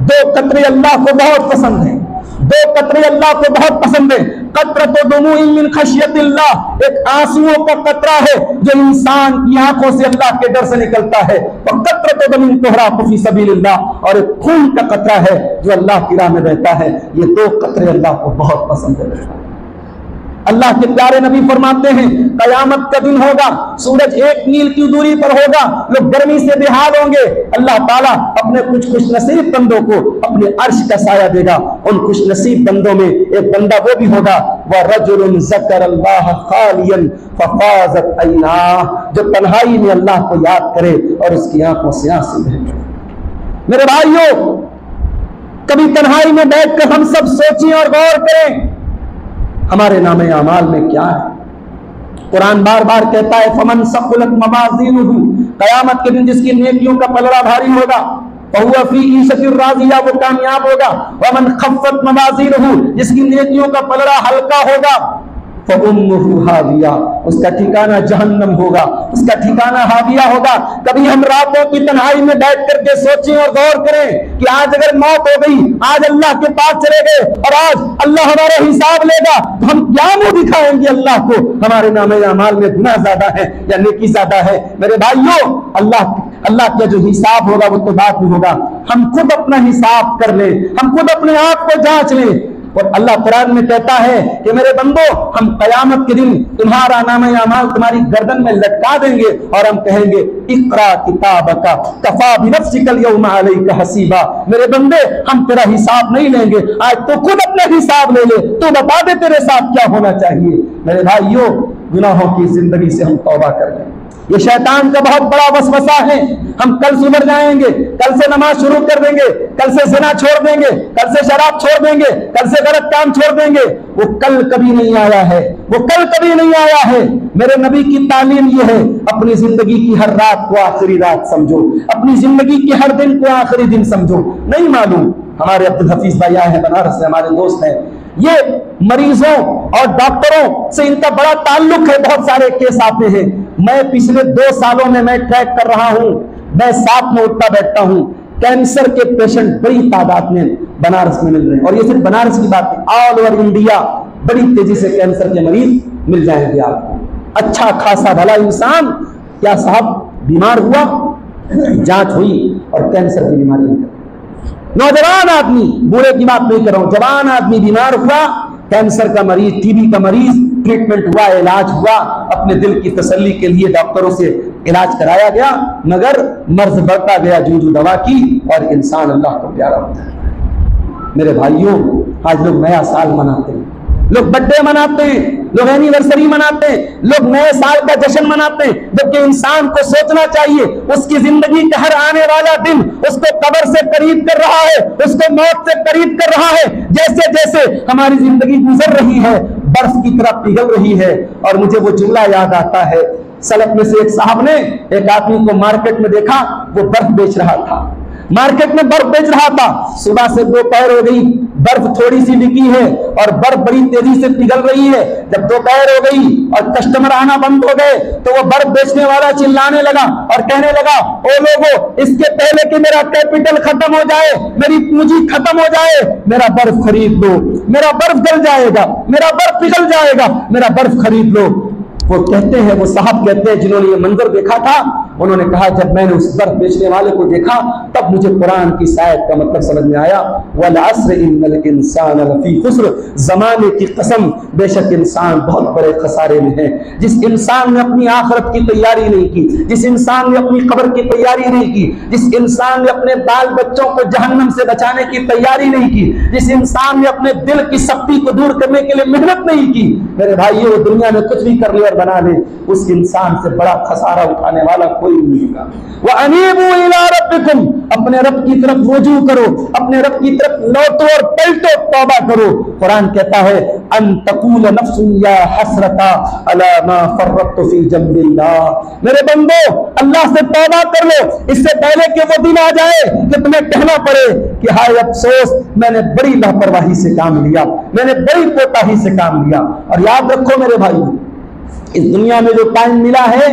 दो कतरे अल्लाह को बहुत पसंद है, दो कतरे अल्लाह को बहुत पसंद है। कतरतु दुमूइन मिन खशियतिल्लाह, एक आंसुओं का कतरा है जो इंसान की आंखों से अल्लाह के डर से निकलता है। और कतरतु दमिन तुहराक़ु फी सबीलिल्लाह, और एक खून का कतरा है जो अल्लाह की राह में बहता है। ये दो कतरे अल्लाह को बहुत पसंद है। अल्लाह के प्यारे नबी फरमाते हैं, कयामत का दिन होगा, सूरज 1 मील की दूरी पर होगा, लोग गर्मी से बेहाल होंगे। अल्लाह ताला अपने कुछ खुश नसीब बंदों को अपने अर्श का साया देगा। उन खुश नसीब बंदों में एक बंदा वो भी होगा, वह रजुलुन ज़करल्लाह खालियन फफ़ाज़त ऐनाह, जो तन्हाई में अल्लाह को याद करे और उसकी आंखों से आंसू बहे। मेरे भाइयों, कभी तन्हाई में बैठकर हम सब सोचें और गौर करें, हमारे नामे अमाल में क्या है। कुरान बार बार कहता है, फमन सक़ुलत मवाज़ीनुहु, कयामत के दिन जिसकी नेकियों का पलड़ा भारी होगा, फहुवा फी ईशतिर राज़िया, वो कामयाब होगा। वमन खफ़्फ़त मवाज़ीनुहु, जिसकी नेकियों का पलड़ा हल्का होगा, फउम्मुहु हाविया, उसका ठिकाना जहन्नम होगा, उसका ठिकाना हाविया होगा। कभी हम रातों की तन्हाई में बैठ करके सोचें और गौर करें कि आज अगर मौत हो गई, आज अल्लाह के पास चले गए और आज अल्लाह हमारा हिसाब लेगा, तो हम क्या मुंह दिखाएंगे अल्लाह को? हमारे नामे अमाल में गुनाह ज्यादा है या नेकी ज्यादा है? मेरे भाइयों, अल्लाह का जो हिसाब होगा वो तो बाद में होगा। हम खुद अपना हिसाब कर ले, हम खुद अपने आप को जांच ले। और अल्लाह कुरान में कहता है कि मेरे बंदो, हम कयामत के दिन तुम्हारा नाम अमाल तुम्हारी गर्दन में लटका देंगे और हम कहेंगे, इक़रा किताबका कफ़ा बिनफ़्सिकल यौमा अलैका हसीबा। मेरे बंदे, हम तेरा हिसाब नहीं लेंगे, आज तो खुद अपना हिसाब ले ले, तो बता दे तेरे साथ क्या होना चाहिए। मेरे भाइयों, गुनाहों की जिंदगी से हम तौबा कर लें। ये शैतान का बहुत बड़ा वसवसा है। हम कल सुधर जाएंगे, कल से नमाज शुरू कर देंगे, कल से ज़िना छोड़ देंगे, कल से शराब छोड़ देंगे, कल से गलत काम छोड़ देंगे। वो कल कभी नहीं आया है, वो कल कभी नहीं आया है। मेरे नबी की तालीम ये है, अपनी जिंदगी की हर रात को आखिरी रात समझो, अपनी जिंदगी के हर दिन को आखिरी दिन समझो। नहीं मालूम, हमारे अब्दुल हफीज भाई आए हैं बनारस से, हमारे दोस्त हैं, ये मरीजों और डॉक्टरों से इनका बड़ा ताल्लुक है, बहुत सारे केस आते हैं। मैं पिछले 2 सालों में मैं ट्रैक कर रहा हूं, मैं साथ में उठता बैठता हूं। कैंसर के पेशेंट बड़ी तादाद में बनारस में मिल रहे हैं, और ये सिर्फ बनारस की बात है, ऑल ओवर इंडिया बड़ी तेजी से कैंसर के मरीज मिल जाएंगे आपको। अच्छा खासा भला इंसान, क्या साहब बीमार हुआ, जांच हुई और कैंसर की बीमारी निकल। नौजवान आदमी, बूढ़े की बात नहीं कर रहा हूं, जवान आदमी बीमार हुआ, कैंसर का मरीज, टीबी का मरीज, ट्रीटमेंट हुआ, इलाज हुआ, अपने दिल की तसल्ली के लिए डॉक्टरों से इलाज कराया गया, मगर मर्ज बढ़ता गया जूझू दवा की, और इंसान अल्लाह को प्यारा होता है। मेरे भाइयों, आज लोग नया साल मनाते हैं, लोग बर्थडे मनाते हैं, लोग एनिवर्सरी मनाते हैं, लोग नए साल का जश्न मनाते हैं, जबकि इंसान को सोचना चाहिए उसकी जिंदगी का हर आने वाला दिन उसको कब्र से करीब कर रहा है, उसको मौत से करीब कर रहा है। जैसे जैसे हमारी जिंदगी गुजर रही है, बर्फ की तरह पिघल रही है। और मुझे वो जुमला याद आता है, सलफ में से एक साहब ने एक आदमी को मार्केट में देखा, वो बर्फ बेच रहा था, मार्केट में बर्फ बेच रहा था। सुबह से दोपहर हो गई, बर्फ थोड़ी सी बिकी है और बर्फ बड़ी तेजी से पिघल रही है। जब दोपहर हो गई और कस्टमर आना बंद हो गए, तो वो बर्फ बेचने वाला चिल्लाने लगा और कहने लगा, ओ लोगों, इसके पहले कि मेरा कैपिटल खत्म हो जाए, मेरी पूंजी खत्म हो जाए, मेरा बर्फ खरीद लो, मेरा बर्फ जल जाएगा, मेरा बर्फ पिघल जाएगा, मेरा बर्फ खरीद लो। वो कहते हैं, वो साहब कहते हैं, जिन्होंने ये मंजर देखा था, उन्होंने कहा, जब मैंने उस बर्फ बेचने वाले को देखा, तब मुझे कुरान की शायद का मतलब समझ में आया, वल अस्र इन्नल इंसान लफी खुस्र, जमाने की कसम, बेशक इंसान बहुत बड़े खसारे में है। जिस इंसान ने अपनी आखिरत की तैयारी नहीं की, जिस इंसान ने अपनी कब्र की तैयारी नहीं की, जिस इंसान ने अपने बाल बच्चों को जहन्नम से बचाने की तैयारी नहीं की, जिस इंसान ने अपने दिल की सख्ती को दूर करने के लिए मेहनत नहीं की, मेरे भाइयों, दुनिया में कुछ भी कर ले और बना ले, उस इंसान से बड़ा खसारा उठाने वाला कोई नहीं होगा। व अनीबू इला रब्बिकुम, अपने रब की तरफ रुजू करो, अपने रब की तरफ लौटो और पलटो, तौबा करो। कुरान कहता है, अन तकूल नफ्सुन या हसरता अला मा फर्रतु फी जंबिल्लाह, मेरे बंदो, अल्लाह से तौबा कर लो, इससे पहले कि वो दिन आ जाए कि तुम्हें कहना पड़े कि हाय अफसोस, मैंने बड़ी लापरवाही से काम लिया, मैंने बड़ी कोताही से काम लिया। और याद रखो मेरे भाई, इस दुनिया में जो टाइम मिला है,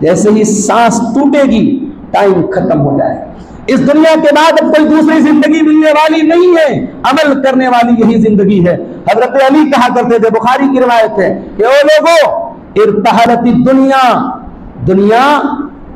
जैसे ही सांस टूटेगी टाइम खत्म हो जाएगा। इस दुनिया के बाद अब कोई दूसरी जिंदगी मिलने वाली नहीं है, अमल करने वाली यही जिंदगी है। हजरत अली कहा करते थे, बुखारी की रिवायत है, कि ओ लोगो, इर्तहलती दुनिया, दुनिया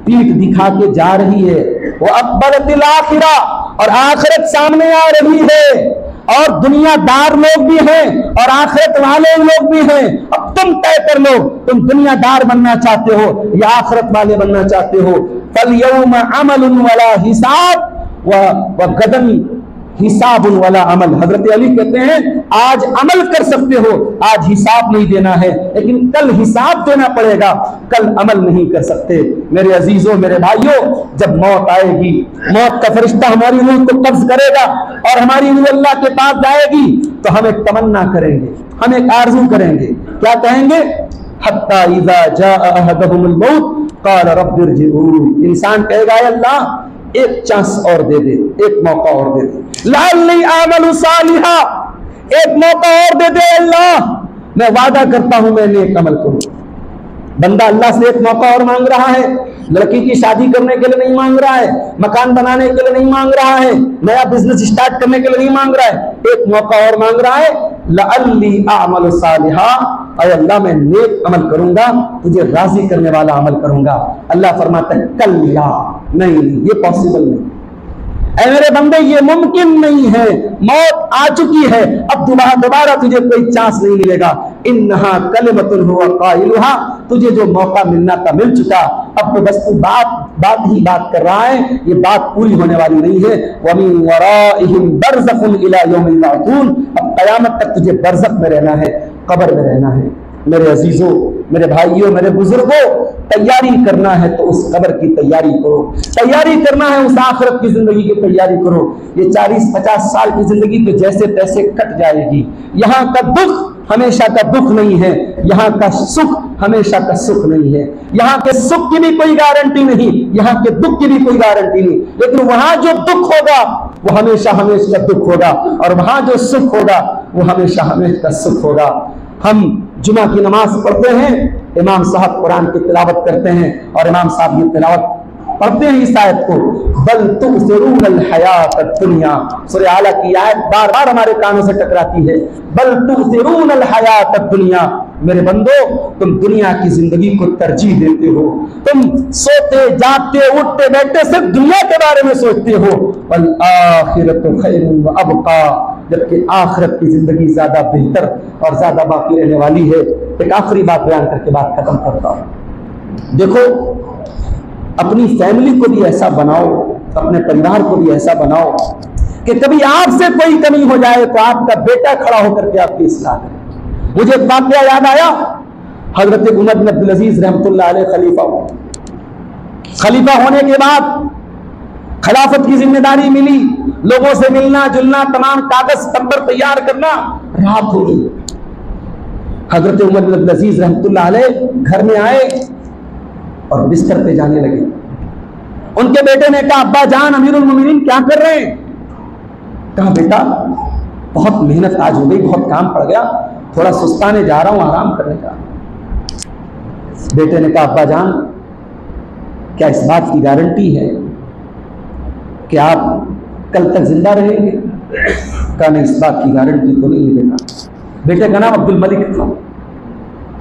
पीठ दिखा के जा रही है, वो अकबरतिल आखिरा, और आखिरत सामने आ रही है, और दुनियादार लोग भी हैं और आखिरत वाले लोग भी हैं। अब तुम तय कर लो, तुम दुनियादार बनना चाहते हो या आखिरत वाले बनना चाहते हो। फल यौम अमलुन वला हिसाब व गदन हिसाबुन वला अमल। हजरत अली कहते हैं, आज अमल कर सकते हो, आज हिसाब नहीं देना है, लेकिन कल हिसाब देना पड़ेगा, कल अमल नहीं कर सकते। मेरे अजीजों, मेरे भाइयों, जब मौत आएगी, मौत का फरिश्ता हमारी रूह को कब्ज करेगा और हमारी रूह अल्लाह के पास जाएगी, तो हम एक तमन्ना करेंगे, हम एक आरज़ू करेंगे। क्या कहेंगे? हत्ता इज़ा जाअ अहदहुमुल मौत क़ाल रब्बि इरजिऊन। इंसान कहेगा, अल्लाह एक चांस और दे दे, एक मौका और दे दे, लअल्ली आमलु सालिहा, एक मौका और दे दे अल्लाह, मैं वादा करता हूं मैं नेक अमल करूं। बंदा अल्लाह से एक मौका और मांग रहा है, लड़की की शादी करने के लिए नहीं मांग रहा है, मकान बनाने के लिए नहीं मांग रहा है, नया बिजनेस स्टार्ट करने के लिए नहीं मांग रहा है, एक मौका और मांग रहा है, लअल्ली आमलु सालिहा, अय अल्लाह मैं नेक अमल करूंगा, तुझे राजी करने वाला अमल करूंगा। अल्लाह फरमाता है, कल्ला, नहीं, ये पॉसिबल नहीं, ऐ मेरे बंदे, ये मुमकिन नहीं है, मौत आ चुकी है, अब दोबारा तुझे कोई चांस नहीं मिलेगा। इन्नहा कलिमतुन हुवा काइलुहा, तुझे जो मौका मिलना था मिल चुका, अब तो बस तू बात ही बात कर रहा है, ये बात पूरी होने वाली नहीं है। वमिन वराइहिम बरज़खुन इला यौमिल यबअसून, अब कयामत तक तुझे बरज़ख में रहना है, कब्र में रहना है। मेरे अजीजों, मेरे भाइयों, मेरे बुजुर्गों, तैयारी करना है तो उस कब्र की तैयारी करो, तैयारी करना है उस आखिरत की जिंदगी की तैयारी करो। ये 40-50 साल की जिंदगी तो जैसे तैसे कट जाएगी। यहाँ का दुख हमेशा का दुख नहीं है, यहाँ का सुख हमेशा का सुख नहीं है। यहाँ के सुख की भी कोई गारंटी नहीं, यहाँ के दुख की भी कोई गारंटी नहीं, लेकिन वहां जो दुख होगा वो हमेशा हमेशा दुख होगा, और वहां जो सुख होगा वो हमेशा हमेशा सुख होगा। हम जुमा की नमाज पढ़ते हैं, इमाम साहब कुरान की तिलावत करते हैं, और इमाम साहब ये तिलावत पढ़ते हैं इस आयत को, बल तुसिरूनल हयातद दुनिया। सूरह आला की आयत बार बार हमारे कानों से टकराती है, बल तुसिरूनल हयातद दुनिया, मेरे बंदो, तुम दुनिया की जिंदगी को तरजीह देते हो, तुम सोते जागते उठते बैठते सिर्फ दुनिया के बारे में सोचते हो। वल आखिरतु खैरुन व अबका, जबकि आखिरत की जिंदगी ज्यादा बेहतर और ज्यादा बाकी रहने वाली है। एक आखिरी बात बयान करके बात खत्म करता हूं। देखो, अपनी फैमिली को भी ऐसा बनाओ, अपने परिवार को भी ऐसा बनाओ कि कभी आपसे कोई कमी हो जाए तो आपका बेटा खड़ा होकर के आपकी इस्लाह करे। मुझे एक वाकया याद आया, हजरत उमर बिन अब्दुल अजीज रहमतुल्लाह अलैह खलीफा होने के बाद खिलाफत की जिम्मेदारी मिली, लोगों से मिलना जुलना, तमाम कागज पत्तर तैयार करना, रात हो गई। हजरत उमर बिन अब्दुल अजीज रहमतुल्लाह अलैह घर में आए और बिस्तर पे जाने लगे। उनके बेटे ने कहा, अब्बा जान अमीरुल मोमिनीन क्या कर रहे हैं? कहा, बेटा बहुत मेहनत आज हो गई, बहुत काम पड़ गया, थोड़ा सुस्ताने जा रहा हूं, आराम करने जा रहा हूं। बेटे ने कहा, अब्बा जान क्या इस बात की गारंटी है कि आप कल तक जिंदा रहेंगे? कहा, नहीं, इस बात की गारंटी तो नहीं है बेटा। बेटे का नाम अब्दुल मलिक था।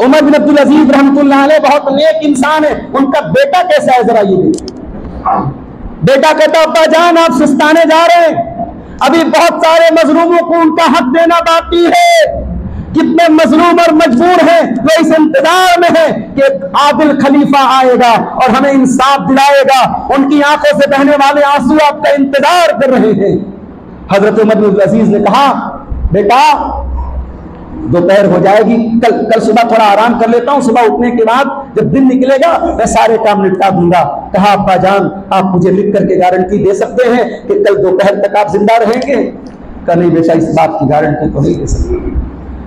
उमर बिन अब्दुल अजीज रहमतुल्लाह अलैह बहुत नेक इंसान है, उनका बेटा कैसा है जरा ये देखिए। बेटा कहता, अब्बा जान आप सुस्ताने जा रहे हैं, अभी बहुत सारे मजलूमों को उनका हक देना बाकी है। कितने मजलूम और मजबूर हैं, वो इस इंतजार में है कि आदिल खलीफा आएगा और हमें इंसाफ दिलाएगा। उनकी आंखों से बहने वाले आंसू आपका इंतजार कर रहे हैं। हजरत उमर बिन अजीज ने कहा, बेटा दोपहर हो जाएगी, कल सुबह थोड़ा आराम कर लेता हूं, सुबह उठने के बाद जब दिन निकलेगा मैं सारे काम निपटा दूंगा। कहा, अब्बा जान आप मुझे लिख करके गारंटी दे सकते हैं कि कल दोपहर तक आप जिंदा रहेंगे? कहा, नहीं बेटा, इस बात की गारंटी तो नहीं दे सकते।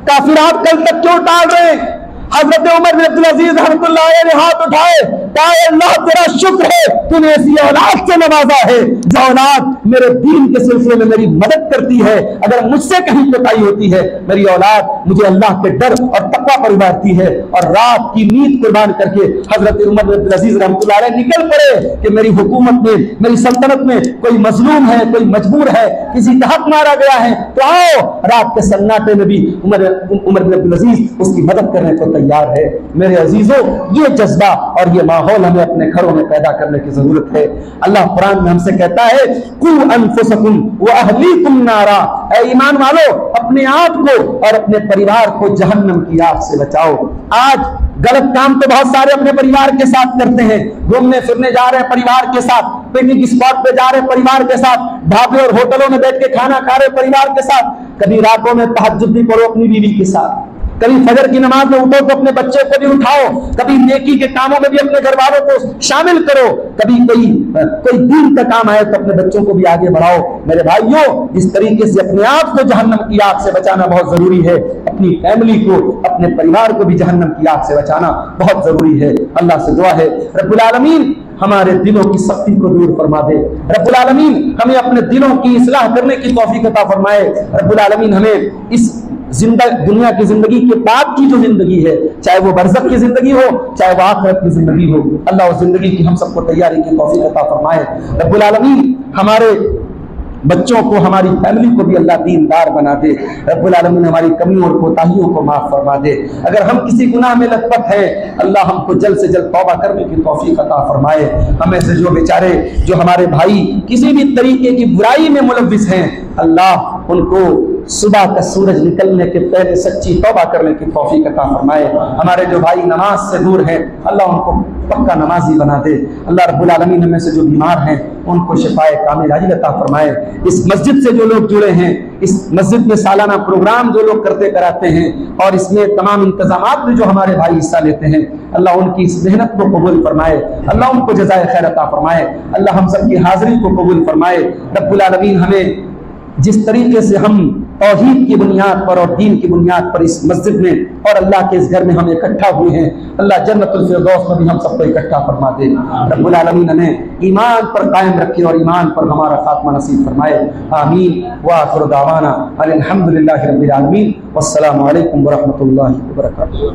कहा, फिर आप कल तक क्यों टाल रहे हैं? हजरत उमर बिन अब्दुल अजीज रहमतुल्लाह अलैह ने हाथ उठाए, कहा, अल्लाह तेरा शुक्र है तूने ऐसी औलाद से नवाजा है जो औलाद मेरे दीन के सिलसिले में मेरी मदद करती है। अगर मुझसे कहीं कोताही होती है, मेरी औलाद मुझे अल्लाह के डर और तकवा पर उभारती है। और रात की नींद कुर्बान करके हजरत उमर बिन अब्दुल अजीज रहमतुल्लाह अलैह निकल पड़े कि मेरी हुकूमत में, मेरी सल्तनत में कोई मजलूम है, कोई मजबूर है, किसी का हक मारा गया है, तो आओ रात के सन्नाटे में भी उमर बिन अब्दुल अजीज उसकी मदद करने को तैयार है। मेरे अजीजों, ये जज्बा और ये माहौल हमें अपने घरों में पैदा करने की जरूरत है। अल्लाह कुरान में हमसे कहता है, कू अनफुसकुम व अहलीकुम नारा, ऐ ईमान वालो अपने आप को और अपने परिवार को जहन्नम की आग से बचाओ। आज गलत काम तो बहुत सारे अपने परिवार के साथ करते हैं, घूमने फिरने जा रहे हैं परिवार के साथ, पिकनिक स्पॉट पे जा रहे हैं परिवार के साथ, ढाबे और होटलों में बैठ के खाना खा रहे परिवार के साथ, कभी रातों में तहज्जुद भी पढ़ो अपनी बीवी के साथ, कभी फजर की नमाज में उठो तो अपने बच्चे को भी उठाओ, कभी नेकी के कामों में भी अपने घर वालों को शामिल करो, कभी कोई दीन का काम आए तो अपने बच्चों को भी आगे बढ़ाओ। मेरे भाइयों, इस तरीके से अपने आप को जहन्नम की आग से बचाना बहुत जरूरी है, अपनी फैमिली को, अपने परिवार को भी जहन्नम की आग से बचाना बहुत जरूरी है। अल्लाह से दुआ है रब्बुल आलमीन हमारे दिलों की सख्ती को दूर फरमा दे। रब्बुल आलमीन हमें अपने दिलों की इस्लाह करने की तौफीक अता फरमाए। रब्बुल आलमीन हमें इस दुनिया की जिंदगी के बाद की जो जिंदगी है, चाहे वो बरज़ख की जिंदगी हो, चाहे वो आखिरत की जिंदगी हो, अल्लाह उस जिंदगी की हम सबको तैयारी की तौफीक अता फरमाए। रब्बुल आलमीन हमारे बच्चों को, हमारी फैमिली को भी अल्लाह दीनदार बना दे। रब्बुल आलमीन हमारी कमियों और कोताहियों को माफ फरमा दे। अगर हम किसी गुनाह में लथपथ हैं, अल्लाह हमको जल्द से जल्द तौबा करने की तौफीक अता फरमाए। हमें से जो बेचारे, जो हमारे भाई किसी भी तरीके की बुराई में मुलव्विस हैं, अल्लाह उनको सुबह का सूरज निकलने के पहले सच्ची तौबा करने की तौफीक अता फरमाए। हमारे जो भाई नमाज से दूर हैं, अल्लाह उनको पक्का नमाजी बना दे। अल्लाह रब्बुल आलमीन हमें से जो बीमार हैं उनको शिफाए कामिल आजिल अता फरमाए। इस मस्जिद से जो लोग जुड़े हैं, इस मस्जिद में सालाना प्रोग्राम जो लोग करते कराते हैं और इसमें तमाम इंतजामात में जो हमारे भाई हिस्सा लेते हैं, अल्लाह उनकी इस मेहनत को कबूल फरमाए, अल्लाह उनको जज़ाए खैर अता फरमाए, अल्लाह हम सबकी हाजिरी को कबूल फरमाए। रब्बुल आलमीन हमें जिस तरीके से हम तौहीद की बुनियाद पर और दीन की बुनियाद पर इस मस्जिद में और अल्लाह के इस घर में हम इकट्ठा हुए हैं, अल्लाह जन्नतुल फिरदौस में भी हम सबको इकट्ठा फरमा दे। रब्बुल आलमीन हमें ईमान पर कायम रखे और ईमान पर हमारा खात्मा नसीब फरमाए। आमीन व आखिरु दावाना अल्हम्दुलिल्लाहि रब्बिल आलमीन। वस्सलामु अलैकुम व रहमतुल्लाहि व बरकातुहू।